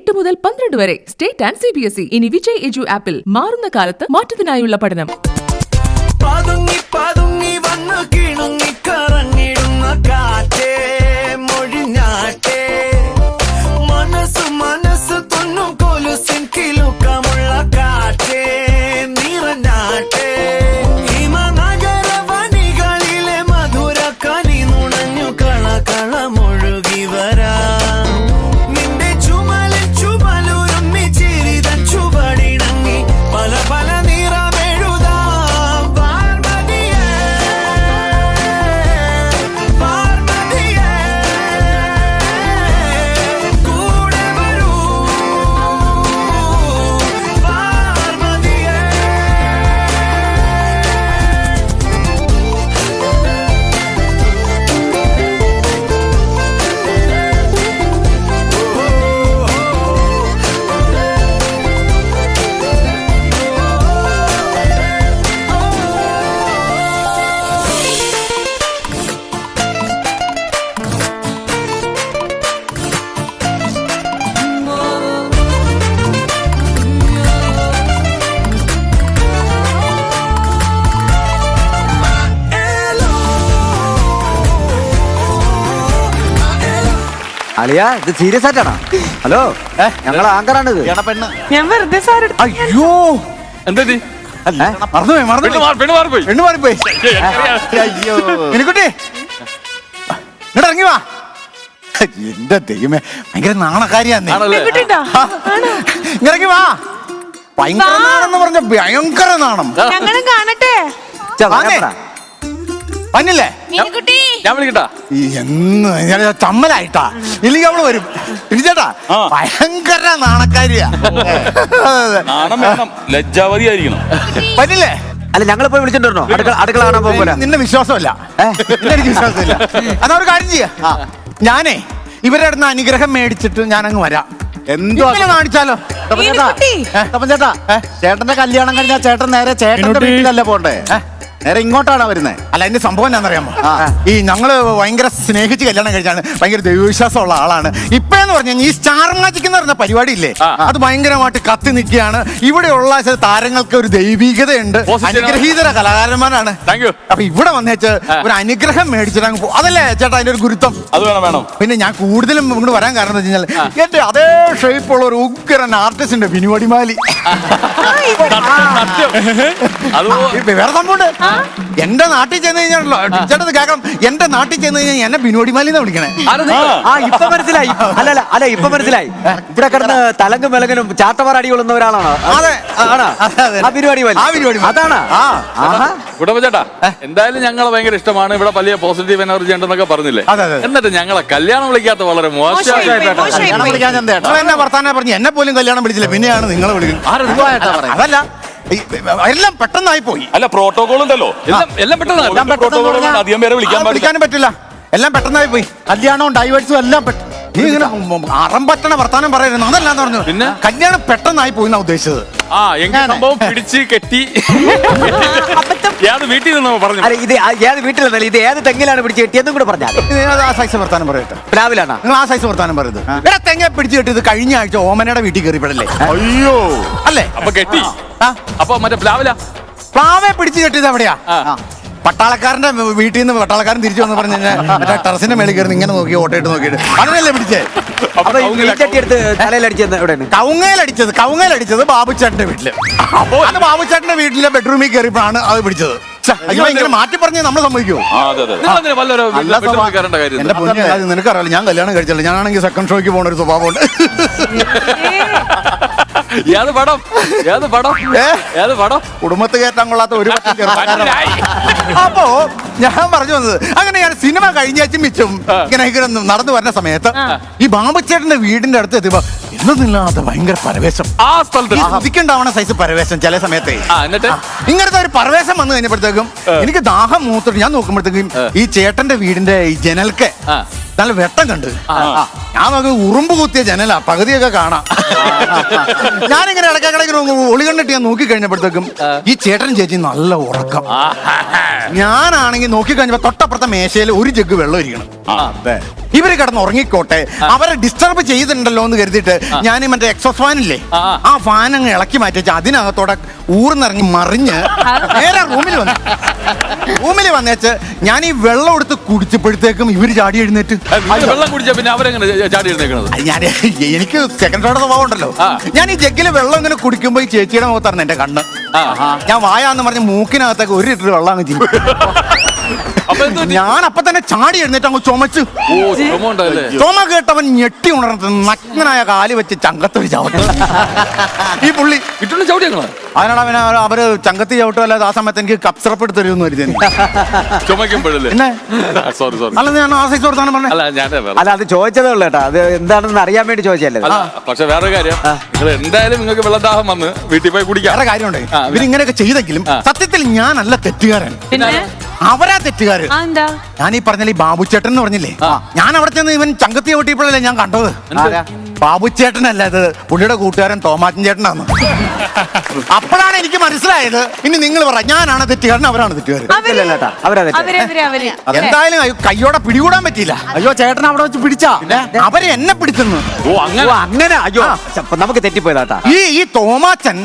8 മുതൽ 12 വരെ state and CBSE. ഇനി വിജയ് എജു ആപ്പിൽ മാറുന്ന കാലത്ത് മാറ്റത്തിനായുള്ള പഠനം. അളിയ ഇത് സീരിയസ് ആയിട്ടാണോ? ഹലോ ഞങ്ങൾ ആങ്കറാണ് ഇത്. ഞാൻ വെറുതെ അയ്യോ എന്താ മാറിപ്പോയി. അയ്യോ മിനിക്കുട്ടി ഇങ്ങോട്ട് ഇറങ്ങി വാ. എന്റെ ദൈവമേ ഭയങ്കര നാണക്കാരിയാന്നേ. ഇറങ്ങി വാ. ഭയങ്കര നാണെന്ന് പറഞ്ഞ ഭയങ്കര നാണം. ഞങ്ങളും കാണട്ടെ. പന്നില്ലേ ഞാൻ വിളിക്കട്ടാ എന്ന് ചമ്മലായിട്ടാ. ഇല്ലെങ്കിൽ അവള് വരും. ചേട്ടാ ഭയങ്കര നാണക്കാരിയാ. ലജ്ജാവതി ആയിരിക്കണം. പന്നില്ലേ? അല്ല ഞങ്ങൾ പോയി വിളിച്ചിട്ടുണ്ടോ അടുക്കള കാണാൻ പോകുമ്പോ? നിന്നെ വിശ്വാസമല്ല, എനിക്ക് വിശ്വാസമില്ല. എന്നാ ഒരു കാര്യം ചെയ്യാ, ഞാനേ ഇവരുടെ അടുത്ത് അനുഗ്രഹം മേടിച്ചിട്ട് ഞാൻ അങ്ങ് വരാം. എന്തോ കാണിച്ചാലോ? ചേട്ടാ ചേട്ടന്റെ കല്യാണം കഴിഞ്ഞാൽ ചേട്ടൻ നേരെ ചേട്ടന്റെ വീട്ടിലല്ല പോണ്ടേ, നേരെ ഇങ്ങോട്ടാണ് വരുന്നത്. അല്ല എന്റെ സംഭവം എന്താണെന്നറിയാമോ? ഈ ഞങ്ങള് ഭയങ്കര സ്നേഹിച്ച് കല്യാണം കഴിച്ചാണ്. ഭയങ്കര ദൈവവിശ്വാസമുള്ള ആളാണ്. ഇപ്പഴെന്ന് പറഞ്ഞാൽ ഈ സ്റ്റാർ മാജിക് എന്ന് പറഞ്ഞ പരിപാടി ഇല്ലേ, അത് ഭയങ്കരമായിട്ട് കത്തി നിൽക്കുകയാണ്. ഇവിടെയുള്ള താരങ്ങൾക്ക് ഒരു ദൈവികതയുണ്ട്, അനുഗ്രഹീതര കലാകാരന്മാരാണ്. അപ്പൊ ഇവിടെ വന്നേച്ച് ഒരു അനുഗ്രഹം മേടിച്ചിട്ട് അങ്ങ് അതല്ലേ ചേട്ടാ അതിന്റെ ഒരു ഗുരുത്വം. അത് വേണം. പിന്നെ ഞാൻ കൂടുതലും ഇങ്ങോട്ട് വരാൻ കാരണം എന്ന് വെച്ച് കഴിഞ്ഞാൽ എന്റെ അതേ ഷേപ്പുള്ള ഒരു ഉഗ്രൻ ആർട്ടിസ്റ്റിന്റെ ബിനുവടിമാലി. വേറെ സംഭവമുണ്ട്. എന്റെ നാട്ടിൽ ചെന്ന് കഴിഞ്ഞാണല്ലോ ചേട്ടത് കേൾക്കണം. എന്റെ നാട്ടിൽ ചെന്ന് കഴിഞ്ഞാൽ എന്നെ ബിനോടിമാലിന്ന് വിളിക്കണേ. ഇപ്പൊ മനസ്സിലായി. അല്ല ഇപ്പൊ മനസ്സിലായി. ഇവിടെ കിടന്ന് തലങ്കും വിലങ്ങനും ചാട്ടവാർ അടി കൊള്ളുന്ന ഒരാളാണോ? അതാണ്. ചേട്ടാ എന്തായാലും ഞങ്ങളെ ഭയങ്കര ഇഷ്ടമാണ്. ഇവിടെ വലിയ പോസിറ്റീവ് എനർജി ഉണ്ടെന്നൊക്കെ പറഞ്ഞില്ലേ, എന്നിട്ട് ഞങ്ങളെ കല്യാണം വിളിക്കാത്ത വളരെ മോശമായിട്ടാണ്. എന്നെ വർത്താനം പറഞ്ഞു എന്നെ പോലും കല്യാണം വിളിച്ചില്ല, പിന്നെയാണ് നിങ്ങളെ വിളിക്കുന്നത്. അതല്ല എല്ലാം പെട്ടെന്നായി പോയി. അല്ല പ്രോട്ടോകോൾ ഉണ്ടല്ലോ, എല്ലാം പെട്ടെന്ന് അധികം പേരെ വിളിക്കാനും പറ്റില്ല. എല്ലാം പെട്ടെന്നായി പോയി. കല്യാണവും ഡൈവേഴ്സും എല്ലാം പെട്ടെന്ന്. നീ ഇങ്ങനെ അറമ്പറ്റണ വർത്താനം പറയുന്നു. അതല്ലാന്ന് പറഞ്ഞു. പിന്നെ കല്യാണം പെട്ടെന്നായി പോയി എന്നാ ഉദ്ദേശിച്ചത്. സംഭവം പിടിച്ച് കെട്ടി വീട്ടിൽ നിന്ന് പറഞ്ഞു. ഇത് ഏത് വീട്ടിലല്ല, ഇത് ഏത് തെങ്ങിലാണ് പിടിച്ച് കെട്ടിയെന്നും കൂടെ പറഞ്ഞാൽ ആ സൈസ് വർത്താനം പറയട്ടെ. പ്ലാവിലാണ് നിങ്ങൾ ആ സൈസ് വർത്താനം പറയുന്നത്. തെങ്ങ പിടിച്ച് കെട്ടിയത് കഴിഞ്ഞ ആഴ്ച ഓമനയുടെ വീട്ടിൽ കയറിയപ്പെടല്ലേ? അയ്യോ അല്ലേ? അപ്പൊ കെട്ടി അപ്പൊ മറ്റേ പ്ലാവെ പിടിച്ച് കെട്ടിയത് എവിടെയാ? പട്ടാളക്കാരന്റെ വീട്ടിൽ നിന്ന് പട്ടാളക്കാരൻ തിരിച്ചു വന്ന് പറഞ്ഞു കഴിഞ്ഞാൽ മറ്റേ ടെറസിന്റെ മേളിൽ കയറി ഇങ്ങനെ നോക്കി ഓട്ടയിട്ട് നോക്കിയിട്ട് അതിനല്ലേ പിടിച്ചേ. കവുങ്ങയിലടിച്ചത് ബാബുച്ചേട്ടന്റെ വീട്ടില്. അത് ബാബുച്ചേട്ടന്റെ വീട്ടിലെ ബെഡ്റൂമിൽ കയറിയപ്പോഴാണ് അത് പിടിച്ചത്. ഇങ്ങനെ മാറ്റി പറഞ്ഞ് നമ്മൾ സമ്മതിക്കുമോ? എന്റെ പൊന്നെ നിനക്കറിയാലോ, ഞാൻ കല്യാണം കഴിച്ചല്ലോ. ഞാനാണെങ്കിൽ സെക്കൻഡ് ഷോയ്ക്ക് പോണ ഒരു സ്വഭാവമുണ്ട്. കുടുംബത്ത് കയറ്റാൻ കൊള്ളാത്ത ഒരു അപ്പോ ഞാൻ പറഞ്ഞു വന്നത് അങ്ങനെ. ഞാൻ സിനിമ കഴിഞ്ഞാച്ചും മിച്ചും ഇങ്ങനെ നടന്നു വരുന്ന സമയത്ത് ഈ ബാബുച്ചേട്ടന്റെ വീടിന്റെ അടുത്ത് എത്തിയപ്പോ എന്നൊന്നില്ലാത്ത ഭയങ്കര പരവേശം. ആ സ്ഥലത്ത് ശ്രദ്ധിക്കണ്ടാവണ സൈസ് പരവേശം. ചില സമയത്ത് ഇങ്ങനത്തെ ഒരു പരവേശം വന്നു കഴിഞ്ഞപ്പോഴത്തേക്കും എനിക്ക് ദാഹം മൂത്തിട്ട് ഞാൻ നോക്കുമ്പോഴത്തേക്കും ഈ ചേട്ടന്റെ വീടിന്റെ ഈ ജനൽക്ക് നല്ല വെട്ടം കണ്ട് ഞാൻ നോക്കി ഉറുമ്പ് കുത്തിയ ജനലാ, പകുതിയൊക്കെ കാണാം. ഞാനിങ്ങനെ ഇടയ്ക്കിടയ്ക്ക് ഒളി കണ്ടിട്ട് ഞാൻ നോക്കി കഴിഞ്ഞപ്പോഴത്തേക്കും ഈ ചേട്ടൻ ചേച്ചി നല്ല ഉറക്കം. ഞാനാണെങ്കിൽ നോക്കി കഴിഞ്ഞപ്പോ തൊട്ടപ്പുറത്തെ മേശയിൽ ഒരു ജഗ് വെള്ളം ഇരിക്കണം. ഇവര് കിടന്ന് ഉറങ്ങിക്കോട്ടെ, അവരെ ഡിസ്റ്റർബ് ചെയ്തിട്ടുണ്ടല്ലോ എന്ന് കരുതിയിട്ട് ഞാൻ മറ്റേ എക്സോസ് ഫാനില്ലേ, ആ ഫാൻ അങ്ങ് ഇളക്കി മാറ്റി അതിനകത്തോടെ ഊർന്നിറങ്ങി മറിഞ്ഞ് നേരെ റൂമിൽ വന്നേച്ച് ഞാൻ ഈ വെള്ളം എടുത്ത് കുടിച്ചപ്പോഴത്തേക്കും ഇവര് ചാടി എഴുന്നേറ്റ്. വെള്ളം കുടിച്ചാ പിന്നെ അവരെങ്ങനെ ചാടി എഴുന്നേക്കണത്? ഞാൻ എനിക്ക് സെക്കൻഡ് ഓർഡർ സ്വഭാവം ഉണ്ടല്ലോ. ഞാൻ ഈ ജഗ്ഗില് വെള്ളം ഇങ്ങനെ കുടിക്കുമ്പോ ഈ ചേച്ചിയുടെ മുഖത്തായിരുന്നു എന്റെ കണ്ണ്. ഞാൻ വായാന്ന് പറഞ്ഞ് മൂക്കിനകത്തേക്ക് 1 ലിറ്റർ വെള്ളം അങ്ങ് ചെയ്യും. ഞാൻ അപ്പൊ തന്നെ ചാടി എഴുന്നേറ്റ് അങ്ങ് ചുമച്ച്. ചുമ കേട്ടവൻ ഞെട്ടി ഉണർന്ന് നഗ്നനായ കാല് വെച്ച് ചങ്കത്തൊരു ചവിട്ട്. ഈ പുള്ളി കിട്ടുന്ന ചവിട്ടിയാണ്. അതിനാണ് അവന് അവര് ചങ്കത്തി ചവിട്ടുമല്ലാതെ ആ സമയത്ത് എനിക്ക് കപ്സിറപ്പ് എടുത്ത് തരുമെന്ന് കരുതി. ചുമക്കുമ്പോഴല്ലേ? അല്ല ഞാൻ ആ സൈസ് കൊടുത്താണ് പറഞ്ഞത്. അല്ല അത് ചോദിച്ചതേ ഉള്ളൂ കേട്ടോ, അത് എന്താണെന്ന് അറിയാൻ വേണ്ടി ചോദിച്ചല്ലേ. പക്ഷെ വേറെ കാര്യം, നിങ്ങൾ എന്തായാലും നിങ്ങൾക്ക് വെള്ളദാഹം വന്ന് വീട്ടിൽ പോയി കുടിക്കാം. വേറെ കാര്യമുണ്ട്, ഇവരിങ്ങനെയൊക്കെ ചെയ്തെങ്കിലും സത്യത്തിൽ ഞാനല്ല തെറ്റുകാരൻ, അവരാ തെറ്റുകാരൻ. ഞാൻ ഈ പറഞ്ഞ ഈ ബാബുച്ചേട്ടൻ എന്ന് പറഞ്ഞില്ലേ, ഞാൻ അവിടെ ചെന്ന് ഇവൻ ചങ്കത്തി ചവിട്ടിയപ്പോഴല്ലേ ഞാൻ കണ്ടത്. ബാബുച്ചേട്ടനല്ല, ഇത് പുള്ളിയുടെ കൂട്ടുകാരൻ തോമാച്ചൻ ചേട്ടനാണ്. അപ്പോഴാണ് എനിക്ക് മനസ്സിലായത്. ഇനി നിങ്ങൾ പറ, ഞാനാണ് തെറ്റുകാരൻ, അവരാണ് തെറ്റുകാരൻ. എന്തായാലും കയ്യോടെ പിടികൂടാൻ പറ്റിയില്ല. അയ്യോ ചേട്ടൻ അവിടെ വെച്ച് പിടിച്ചാ അവര് എന്നെ പിടിക്കുന്നു. അങ്ങനെ അയ്യോ നമുക്ക് തെറ്റിപ്പോയതാട്ടാ. ഈ തോമാച്ചൻ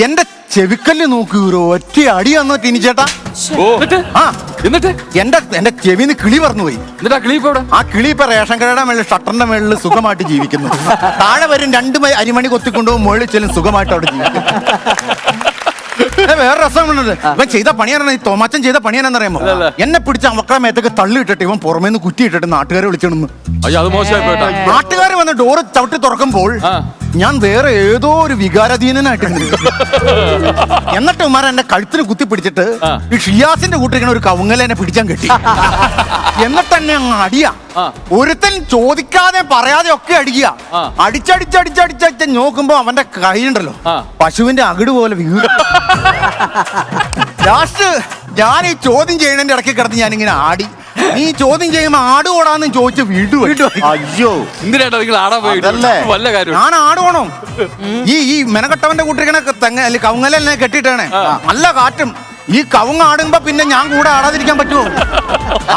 എന്റെ ചെവിക്കല്ല് നോക്കി ഒരു ഒറ്റ അടി വന്നിട്ട് ഇനി ചേട്ടാ. എന്നിട്ട് എന്റെ ചെവിന്ന് കിളി പറഞ്ഞു പോയി. എന്നിട്ട് ആ കിളി ഇപ്പൊ ആ കിളി ഇപ്പൊ റേഷൻ കടയുടെ മേളിൽ ഷട്ടറിന്റെ മേളിൽ സുഖമായിട്ട് ജീവിക്കുന്നു. താഴെ വരും 2 അരിമണി കൊത്തിക്കൊണ്ടുപോകും, മുകളിൽ ചെല്ലും സുഖമായിട്ട് അവിടെ ജീവിക്കുന്നു. വേറെ രസമുണ്ട്, ഇവൻ ചെയ്ത പണിയാണെന്ന്, ഈ തോമാച്ചൻ ചെയ്ത പണിയാണെന്നറിയാമോ? എന്നെ പിടിച്ച മക്കളെ മേത്തേക്ക് തള്ളി ഇട്ടിട്ട് ഇവൻ പുറമേന്ന് കുറ്റി ഇട്ടിട്ട് നാട്ടുകാരെ വിളിച്ചിടുന്നു. നാട്ടുകാർ വന്ന് ഡോറ് ചവിട്ടി തുറക്കുമ്പോൾ ഞാൻ വേറെ ഏതോ ഒരു വികാരാധീനനായിട്ട് എന്നിട്ട് ഉമാർ എന്റെ കഴുത്തിന് കുത്തി പിടിച്ചിട്ട് ഈ ഷിയാസിന്റെ കൂട്ടിരിക്കണ ഒരു കവുങ്ങല എന്നെ പിടിച്ചാൻ കെട്ടി. എന്നിട്ട് തന്നെ അങ്ങ് അടിയാ. ഒരുത്തൻ ചോദിക്കാതെ പറയാതെ ഒക്കെ അടിക്കുക. അടിച്ചടിച്ചടിച്ചടിച്ച നോക്കുമ്പോ അവന്റെ കൈയുണ്ടല്ലോ പശുവിന്റെ അകിട് പോലെ വീട്. ലാസ്റ്റ് ഞാൻ ഈ ചോദ്യം ചെയ്യണതിന്റെ ഇടയ്ക്ക് കിടന്ന് ഞാനിങ്ങനെ ആടി. നീ ചോദ്യം ചെയ്യുമ്പോ ആട് ഓടാന്ന് ചോദിച്ചു വീണ്ടും. അയ്യോ എന്തിനാ നിങ്ങൾ ആടാ പോയിട്ട്? വല്ല കാര്യം ഞാൻ ആടുവാണോ? ഈ മെനക്കെട്ടവന്റെ കൂട്ടിരിക്കണ തെങ്ങ അല്ലെ കവുങ്ങലെന്നെ കെട്ടിയിട്ടാണ്. നല്ല കാറ്റും ഈ കവുങ്ങ് ആടുമ്പോ പിന്നെ ഞാൻ കൂടെ ആടാതിരിക്കാൻ പറ്റുമോ?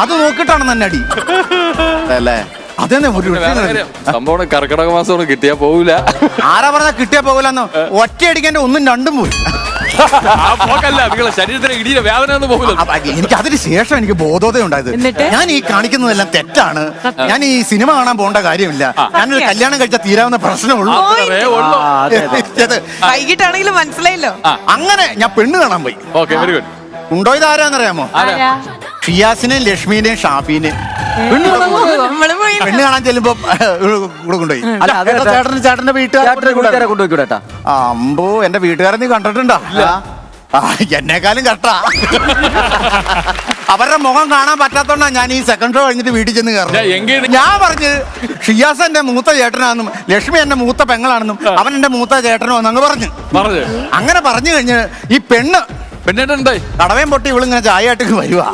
അത് നോക്കിട്ടാണ് തന്നെ അടി. അതെന്നെ സംഭവം കർക്കിടക മാസം കിട്ടിയാ പോകൂല. ആരാ പറഞ്ഞാ കിട്ടിയാ പോകൂലെന്നോ? ഒറ്റ അടിക്കേണ്ട 1ഉം 2ഉം പോയി. നിങ്ങളെ ശരീരത്തിന് ഇടിയുടെ വേദന ഒന്നും പോകില്ല. എനിക്ക് അതിന് ശേഷം എനിക്ക് ബോധോദയം ഉണ്ടായത്. ഞാൻ ഈ കാണിക്കുന്നതെല്ലാം തെറ്റാണ്. ഞാൻ ഈ സിനിമ കാണാൻ പോകേണ്ട കാര്യമില്ല. ഞാനൊരു കല്യാണം കഴിച്ചാൽ തീരാവുന്ന പ്രശ്നമുള്ളൂ. വൈകിട്ടാണെങ്കിലും മനസ്സിലായില്ലോ. അങ്ങനെ ഞാൻ പെണ്ണ് കാണാൻ പോയി. Very good. ഉണ്ടോ ഇത് ആരാന്നറിയാമോ? ഷിയാസിനെയും ലക്ഷ്മിനെയും ഷാഫിനെയും പെണ്ണ് കാണാൻ ചെല്ലുമ്പോ കൂടെ കൊണ്ടുപോയി. ചേട്ടന്റെ വീട്ടുകാരെ കൊണ്ടുപോയിക്കൂടാ. അമ്പോ എന്റെ വീട്ടുകാരെ നീ കണ്ടിട്ടുണ്ടോ? എന്നെക്കാളും കട്ടാ. അവരുടെ മുഖം കാണാൻ പറ്റാത്തോണ്ടാ ഞാൻ ഈ സെക്കൻഡ് ഷോ കഴിഞ്ഞിട്ട് വീട്ടിൽ ചെന്ന് കയറും. ഞാൻ പറഞ്ഞ് ഷിയാസ് എന്റെ മൂത്ത ചേട്ടനാണെന്നും ലക്ഷ്മി എന്റെ മൂത്ത പെങ്ങളാണെന്നും അവൻ എന്റെ മൂത്ത ചേട്ടനോ എന്നങ്ങ് പറഞ്ഞു. അങ്ങനെ പറഞ്ഞു കഴിഞ്ഞ് ഈ പെണ്ണ് കടവയും പൊട്ടി ഇവളിങ്ങനെ ചായ ആയിട്ട് വരുവാ.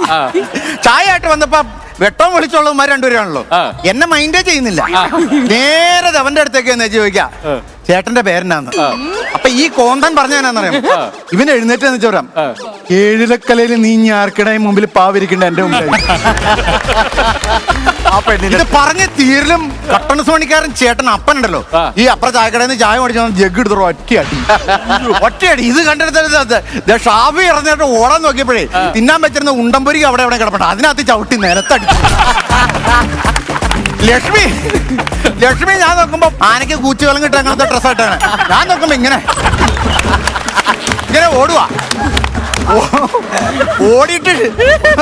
ചായ ആയിട്ട് വന്നപ്പോ വെട്ടവും വിളിച്ചുള്ളവന്മാർ 2 പേരാണല്ലോ. എന്നെ മൈൻഡേ ചെയ്യുന്നില്ല. നേരെ അവന്റെ അടുത്തേക്ക് എന്ന് ചോദിക്കാം ചേട്ടന്റെ പേരെന്നാന്ന്. അപ്പൊ ഈ കോന്തൻ പറഞ്ഞാന്നറിയാം. ഇവൻ എഴുന്നേറ്റ് എന്ന് ചോറാം, ഏഴിലക്കലയിൽ നീ ഞാർക്കിടയും മുമ്പിൽ പാവിരിക്കണ്ട എന്റെ മുമ്പിൽ. ഇത് പറഞ്ഞ് തീരലും കട്ടൺ സോണിക്കാരൻ ചേട്ടൻ അപ്പനുണ്ടല്ലോ, ഈ അപ്പുറ ചായക്കടയിൽ നിന്ന് ചായ മേടിച്ച ജഗ് എടുത്തോ ഒറ്റയടി. ഇത് കണ്ടെടുത്ത ഷാഫി ഇറങ്ങിയിട്ട് ഓടാൻ നോക്കിയപ്പോഴേ തിന്നാൻ വെച്ചിരുന്ന ഉണ്ടംപൊരിക്ക് അവിടെ കിടപ്പുണ്ട്. അതിനകത്ത് ചവിട്ടി നിലത്തടിച്ചു. ലക്ഷ്മി ഞാൻ നോക്കുമ്പോ ആനയ്ക്ക് കൂച്ചുവെള്ളം കിട്ടാൻ അങ്ങനത്തെ ഡ്രസ്സായിട്ടാണ്. ഞാൻ നോക്കുമ്പോ ഇങ്ങനെ ഓടുവാ. ഓടിയിട്ട്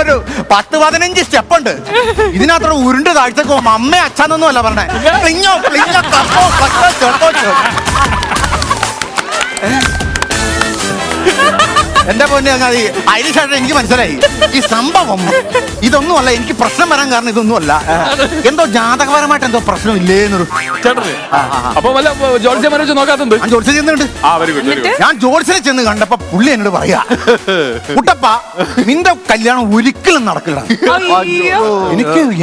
ഒരു 10-15 സ്റ്റെപ്പുണ്ട്. ഇതിനകത്ത് ഉരുണ്ട് താഴ്ചക്ക് പോകുമ്പോ അമ്മ അച്ഛനൊന്നും അല്ല പറഞ്ഞേ. എന്റെ പൊന്നെ അങ്ങാതി അതിനുശേഷം എനിക്ക് മനസ്സിലായി ഈ സംഭവം ഇതൊന്നുമല്ല. എനിക്ക് പ്രശ്നം വരാൻ കാരണം ഇതൊന്നുമല്ല. എന്തോ ജാതകപരമായിട്ട് എന്തോ പ്രശ്നം ഇല്ലേന്നൊരു നോക്കാത്തുണ്ട്. ഞാൻ ജോത്സ്യം ചെന്നുണ്ട്. ഞാൻ ജോത്സ്യനെ ചെന്ന് കണ്ടപ്പോ പുള്ളി എന്നോട് പറയാ, കുട്ടപ്പ നിന്റെ കല്യാണം ഒരിക്കലും നടക്കില്ല.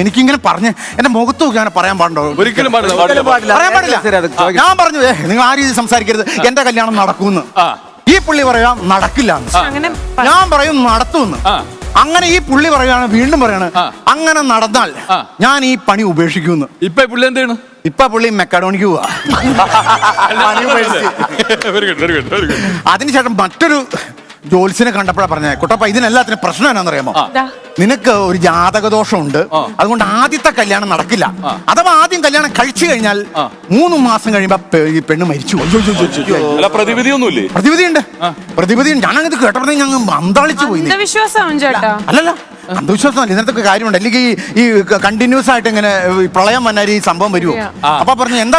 എനിക്കിങ്ങനെ പറഞ്ഞ് എന്റെ മുഖത്ത് നോക്കി അങ്ങനെ പറയാൻ പാടുണ്ടോ? ഒരിക്കലും പറയാൻ പാടില്ല. ഞാൻ പറഞ്ഞു നിങ്ങൾ ആ രീതി സംസാരിക്കരുത്, എന്റെ കല്യാണം നടക്കൂന്ന്. ഈ പുള്ളി പറയാം നടക്കില്ല. ഞാൻ പറയും നടത്തുമെന്ന്. അങ്ങനെ ഈ പുള്ളി പറയാണ്, വീണ്ടും പറയാണ്, അങ്ങനെ നടന്നാൽ ഞാൻ ഈ പണി ഉപേക്ഷിക്കുന്നു. ഇപ്പൊ പുള്ളി എന്ത് ചെയ്യണം? ഇപ്പൊ പുള്ളി മെക്കാഡോണിക്ക് പോവാ. അതിനുശേഷം മറ്റൊരു ജോത്സ്യനെ കണ്ടപ്പോഴാണ് പറഞ്ഞത്, കുട്ടപ്പ ഇതിനെല്ലാത്തിനും പ്രശ്നം എന്നാണെന്നറിയാമോ? നിനക്ക് ഒരു ജാതകദോഷമുണ്ട്, അതുകൊണ്ട് ആദ്യത്തെ കല്യാണം നടക്കില്ല. അഥവാ ആദ്യം കല്യാണം കഴിച്ചു കഴിഞ്ഞാൽ 3 മാസം കഴിയുമ്പോ ഈ പെണ്ണ് മരിച്ചു. പ്രതിവിധിയൊന്നുമില്ലേ? പ്രതിവിധിയുണ്ട്. ഞാനത് കേട്ടപ്പോഴേ ഞങ്ങൾ അന്താളിച്ചു പോയി. വിശ്വാസമാണ് ചേട്ടാ. അല്ലല്ല, അന്ധവിശ്വാസമല്ല, ഇതിനകത്തൊക്കെ കാര്യമുണ്ട്. അല്ലെങ്കിൽ ഈ കണ്ടിന്യൂസ് ആയിട്ട് ഇങ്ങനെ പ്രളയം വന്നാൽ ഈ സംഭവം വരുമോ? അപ്പൊ പറഞ്ഞു, എന്താ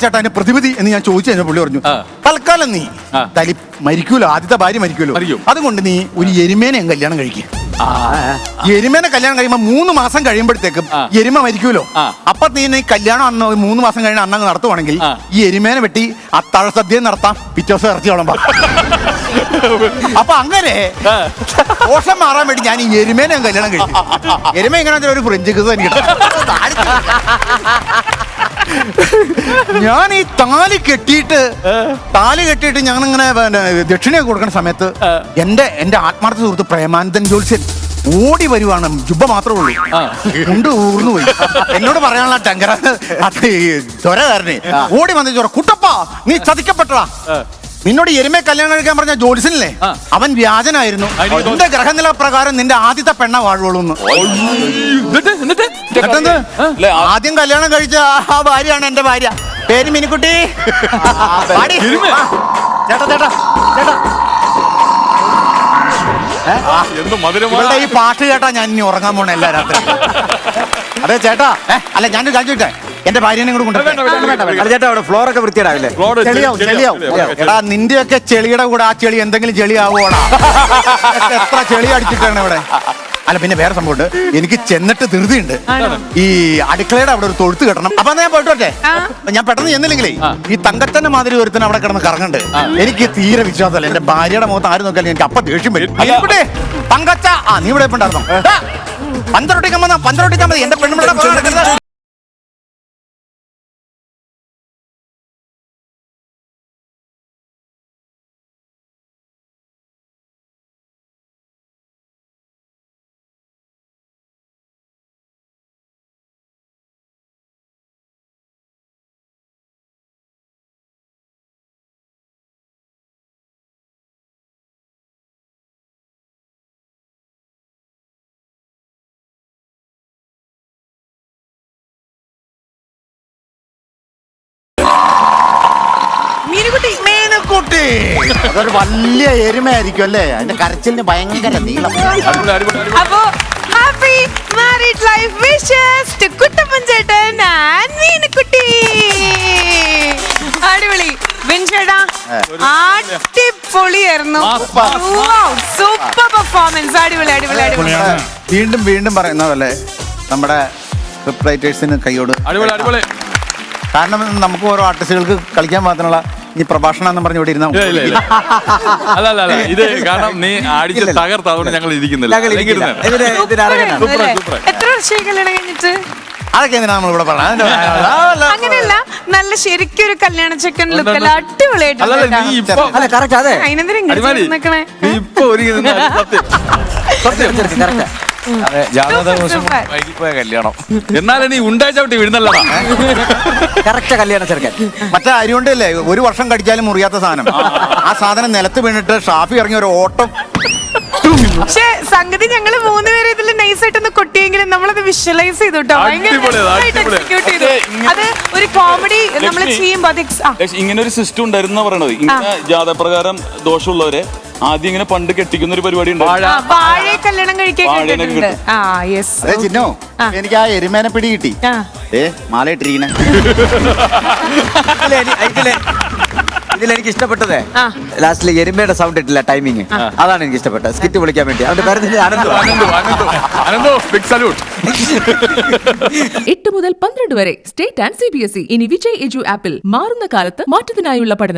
ചേട്ടാ അതിന്റെ പ്രതിവിധി എന്ന് ഞാൻ ചോദിച്ചു കഴിഞ്ഞാൽ പുള്ളി പറഞ്ഞു, തൽക്കാലം നീ മരിക്കൂലോ, ആദ്യത്തെ ഭാര്യ മരിക്കൂലോ, അതുകൊണ്ട് നീ ഒരു എരുമേനെ കല്യാണം കഴിക്കുക. എരുമേനെ കല്യാണം കഴിയുമ്പോ 3 മാസം കഴിയുമ്പോഴത്തേക്കും എരുമ മരിക്കൂലോ, അപ്പൊ നീ കല്യാണം അന്ന് 3 മാസം കഴിഞ്ഞ അന്നങ്ങ് നടത്തുവാണെങ്കിൽ ഈ എരുമേനെ വെട്ടി അത്താഴ സദ്യ നടത്താം, പിറ്റേ ദിവസം ഇറച്ചി വിളമ്പാം. അപ്പൊ അങ്ങനെ ദോഷം മാറാൻ വേണ്ടി ഞാൻ ഈ എരുമേനെ കല്യാണം കഴിച്ചു. എരുമ എങ്ങനെ ഒരു ഫ്രഞ്ച് കിസ് എനിക്ക്. ഞാൻ ഈ താലി കെട്ടിയിട്ട് ഞാനിങ്ങനെ ദക്ഷിണ കൊടുക്കുന്ന സമയത്ത് എന്റെ ആത്മാർത്ഥ സുഹൃത്ത് പ്രേമാനന്ദൻ ജോത്സ്യൻ ഓടി വരുവാണ്. ജുബ്ബ മാത്രമേ ഉള്ളൂ, കൊണ്ട് ഊർന്നു പോയി. എന്നോട് പറയാനുള്ള ടങ്കര ത്വരകാരനെ ഓടി വന്ന ചോറ, കുട്ടപ്പ നീ ചതിക്കപ്പെട്ടടാ, നിന്നോട് എരുമയെ കല്യാണം കഴിക്കാൻ പറഞ്ഞ ജോത്സ്യനല്ലേ, അവൻ വ്യാജനായിരുന്നു. നിന്റെ ഗ്രഹനില പ്രകാരം നിന്റെ ആദ്യത്തെ പെണ്ണ വാഴുള്ളൂ. ആദ്യം കല്യാണം കഴിച്ച ആ ഭാര്യയാണ് എന്റെ ഭാര്യ, പേര് മിനിക്കുട്ടി. ചേട്ടാ ഈ പാട്ട് കേട്ടാ ഞാൻ ഇനി ഉറങ്ങാൻ പോണ എല്ലാ രാത്രി. അതെ ചേട്ടാ, അല്ല ഞാനൊരു കാണിച്ചോട്ടെ, എന്റെ ഭാര്യനെ കൂടെ കൊണ്ടുവരാം. ചേട്ടാ അവിടെ ഫ്ലോർ ഒക്കെ വൃത്തിയിടാവില്ലേ? എടാ നിന്റെയൊക്കെ ചെളിയുടെ കൂടെ ആ ചെളി എന്തെങ്കിലും ചെളിയാവോടാ? എത്ര ചെളി അടിച്ചിട്ടാണ് ഇവിടെ. അല്ല പിന്നെ വേറെ സംഭവമുണ്ട്, എനിക്ക് ചെന്നിട്ട് ധൃതിയുണ്ട്. ഈ അടുക്കളയുടെ അവിടെ ഒരു തൊഴുത്ത് കെട്ടണം. അപ്പൊ ഞാൻ പോയിട്ടോട്ടെ, ഞാൻ പെട്ടെന്ന് ചെന്നില്ലെങ്കിലേ ഈ തങ്കച്ചന്റെ മാതിരി ഒരുത്തിന് അവിടെ കിടന്ന് കറങ്ങണ്ട്. എനിക്ക് തീരെ വിശ്വാസമല്ല. എന്റെ ഭാര്യയുടെ മുഖത്ത് ആര് നോക്കിയാലും എനിക്ക് അപ്പൊ ദേഷ്യം വരും. തങ്കച്ച, നീ ഇവിടെ ഇപ്പൊ ഉണ്ടായിരുന്നോ? പഞ്ചറൊട്ടിക്കാൻ മതി എന്റെ പെണ്ണുമ്പിടെ. അതൊരു വലിയ എരുമയായിരിക്കും അല്ലേ? അതിന്റെ കരച്ചിലിന് ഭയങ്കര നീളം. അപ്പോ happy married life wishes to Kuttappan ചേട്ടൻ ആൻഡ് മീനുക്കുട്ടി. അടിപൊളി വിൻചേട്ടാ, അടിപൊളിയായിരുന്നു. Super performance. അടിപൊളി അടിപൊളി അടിപൊളി. വീണ്ടും പറയുന്നതല്ലേ നമ്മുടെ സ്ക്രിപ്റ്റ് റൈറ്റേഴ്സിന് കൈയോട്. കാരണം നമുക്ക് ഓരോ ആർട്ടിസ്റ്റുകൾക്ക് കളിക്കാൻ പാകത്തിനുള്ള ഈ പ്രഭാഷണം എന്ന് പറഞ്ഞു ഇവിടെ ഇരുന്ന അല്ല ഇത് കാരണം നീ അടിച്ച് തകർത്തതുകൊണ്ട് ഞങ്ങൾ ഇരിക്കുന്നില്ല. എത്ര വർഷമായി കല്യാണം കഴിഞ്ഞിട്ട്? അതൊക്കെ എന്തിനാ നമ്മളിവിടെ പറഞ്ഞത്? അങ്ങനെയല്ല, നല്ല ശരിക്കും ഒരു കല്യാണ ചെക്കൻ ലുക്ക് അല്ല, അടിപൊളിയായിട്ട്. കല്യാണം എന്നാലും നീ ഉണ്ടായി ചവിട്ടി വീഴുന്നല്ലടാ. കല്യാണ ചെറുക്കൻ മറ്റേ അരിയുണ്ടല്ലേ, 1 വർഷം കടിച്ചാലും മുറിയാത്ത സാധനം. ആ സാധനം നിലത്ത് വീണിട്ട് ഷാഫി ഇറങ്ങിയ ഒരു ഓട്ടം. പക്ഷെ സംഗതി ഞങ്ങള് 3 പേര് ഇതിൽ നൈസായിട്ടൊന്ന് കൊട്ടിയെങ്കിലും നമ്മളത് വിഷ്വലൈസ് ചെയ്തു കേട്ടോ. അത് ഒരു കോമഡി നമ്മൾ ചെയ്യുമ്പോ ഇങ്ങനെ ഒരു സിസ്റ്റം ഉണ്ടായിരുന്നു പറയണത്. ഇങ്ങനെ ജാതപ്രകാരം ദോഷമുള്ളവരെ ആദ്യം ഇങ്ങനെ പണ്ട് കെട്ടിക്കുന്ന ഒരു പരിപാടി ഉണ്ട്. വാഴയെ കല്യാണം കഴിക്കാൻ. ചിന്നോ, എനിക്ക് ആ എരുമേനെ പിടി കിട്ടി. മാല ഇട്ടിരിക്കണേ. ഇതിലെനിക്ക് ഇഷ്ടപ്പെട്ടതേ ലാസ്റ്റില് എരുമയുടെ സൗണ്ട് ഇട്ടില്ല, ടൈമിങ്. അതാണ് എനിക്ക് ഇഷ്ടപ്പെട്ടത്. സ്കിറ്റ് വിളിക്കാൻ വേണ്ടി. അവന്റെ പേര് അനന്തു. 8 മുതൽ 12 വരെ സ്റ്റേറ്റ് ആൻഡ് CBSE. ഇനി വിജയ് എജു ആപ്പിൽ മാറുന്ന കാലത്ത് മാറ്റത്തിനായുള്ള പഠനം.